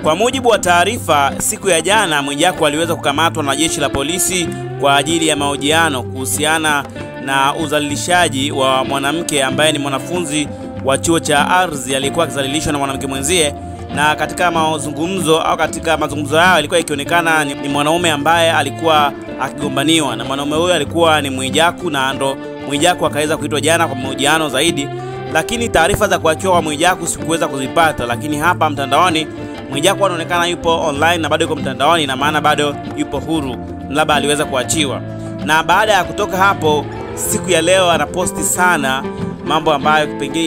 Kwa mujibu wa taarifa, siku ya jana Mwijaku aliweza kukamatwa na jeshi la polisi kwa ajili ya mahojiano kuhusiana na udhalilishaji wa mwanamke ambaye ni mwanafunzi wa chuo cha ardhi aliyekuwa akizalilishwa na mwanamke mwenzie. Na katika mazungumzo yao ilikuwa ikionekana ni mwanaume ambaye alikuwa akigombaniwa, na mwanaume huyo alikuwa ni Mwijaku, na ndo Mwijaku akaweza kuitwa jana kwa mahojiano zaidi. Lakini taarifa za kuachiwa kwa Mwijaku sikuweza kuzipata, lakini hapa mtandaoni Mwijaku anaonekana yupo online na bado yuko mtandaoni, na maana bado yupo huru, labda aliweza kuachiwa. Na baada ya kutoka hapo, siku ya leo anaposti sana mambo ambayo pengine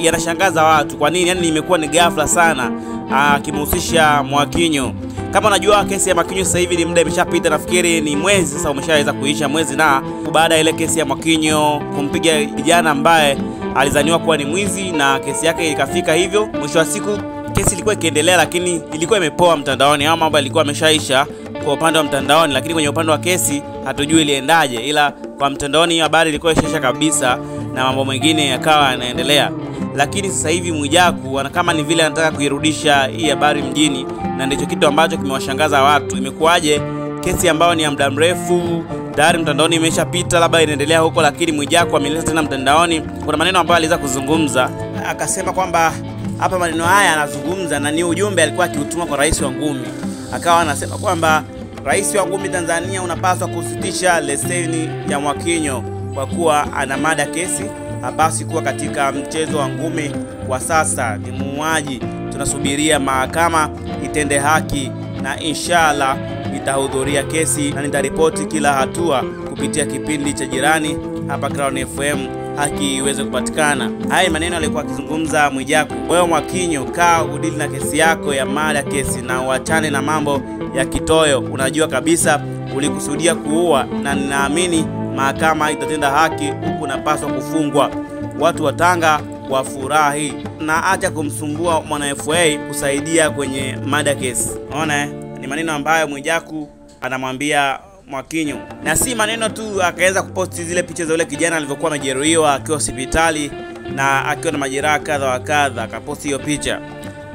yanashangaza watu. Kwa nini? Yaani imekuwa ni ghafla sana, akimhusisha Mwakinyo. Kama unajua kesi ya Mwakinyo sasa hivi ni muda imeshapita, nafikiri ni mwezi sasa umeshaweza kuisha mwezi, na baada ya ile kesi ya Mwakinyo kumpiga kijana ambaye alizaniwa kuwa ni mwizi, na kesi yake ikafika hivyo, mwisho wa siku kesi ilikuwa ikiendelea, lakini ilikuwa imepoa mtandaoni. Hao mambo yalikuwa yameshaisha kwa upande wa mtandaoni, lakini kwenye upande wa kesi hatujui iliendaje, ila kwa mtandaoni habari ilikuwa ishaisha kabisa na mambo mengine yakawa yanaendelea. Lakini sasa hivi Mwijaku kama ni vile anataka kuirudisha hii habari mjini, na ndicho kitu ambacho kimewashangaza watu. Imekuwaje kesi ambayo ni ya muda mrefu tayari mtandaoni imeshapita, labda inaendelea huko, lakini Mwijaku ameleta tena mtandaoni? Kuna maneno ambayo aliweza kuzungumza, akasema kwamba hapa maneno haya anazungumza na ni ujumbe alikuwa akiutuma kwa rais wa ngumi. Akawa anasema kwamba rais wa ngumi Tanzania unapaswa kusitisha leseni ya Mwakinyo kwa kuwa ana mada kesi, hapasi kuwa katika mchezo wa ngumi kwa sasa, ni muuaji. Tunasubiria mahakama itende haki, na inshallah nitahudhuria kesi na nitaripoti kila hatua kupitia kipindi cha jirani hapa Crown FM, haki iweze kupatikana. Haya maneno alikuwa akizungumza Mwijaku. Wewe Mwakinyo, kaa udili na kesi yako ya mada kesi na uachane na mambo ya kitoyo. Unajua kabisa ulikusudia kuua, na ninaamini mahakama itatenda haki, huku unapaswa kufungwa. Watu wa Tanga wafurahi, na acha kumsumbua mwana FA kusaidia kwenye mada kesi. Unaona ni maneno ambayo Mwijaku anamwambia Mwakinyo, na si maneno tu. Akaweza kuposti zile picha za yule kijana alivyokuwa amejeruhiwa akiwa hospitali na akiwa na majeraha kadha wa kadha, akaposti hiyo picha.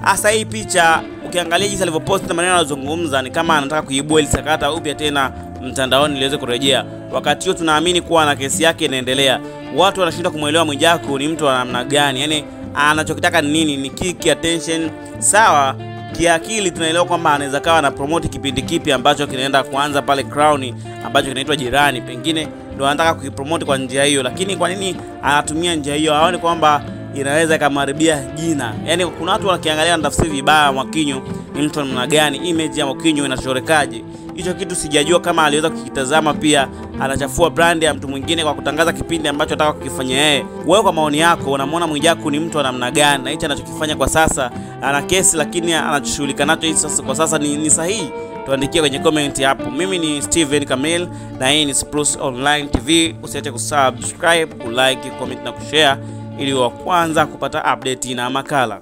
Hasa hii picha ukiangalia jinsi alivyoposti na maneno anazungumza, ni kama anataka kuibua ile sakata upya tena mtandaoni liweze kurejea. Wakati huo tunaamini kuwa na kesi yake inaendelea. Watu wanashindwa kumuelewa Mwijaku ni mtu wa namna gani, yani anachokitaka ni nini? Ni kick attention, sawa. Kiakili tunaelewa kwamba anaweza kawa na promote kipindi kipi ambacho kinaenda kuanza pale Crown ambacho kinaitwa Jirani, pengine ndio anataka kukipromote kwa njia hiyo. Lakini kwa nini anatumia njia hiyo? Haoni kwamba inaweza kumharibia jina? Yani kuna watu wakiangalia na tafsiri vibaya Mwakinyo ni mtu namna gani, image ya Mwakinyo inachorekaje. Hicho kitu sijajua kama aliweza kukitazama, pia anachafua brand ya mtu mwingine kwa kutangaza kipindi ambacho anataka kukifanya yeye. Wewe kwa maoni yako unamwona Mwijaku ni mtu wa namna gani, na hicho anachokifanya kwa sasa? Ana kesi lakini anachoshughulika nacho sasa kwa sasa ni sahihi? Tuandikie kwenye comment hapo. Mimi ni Steven Kamil na hii ni Spruce Online TV. Usiache kusubscribe, kulike, comment na kushare ili wa kwanza kupata update na makala.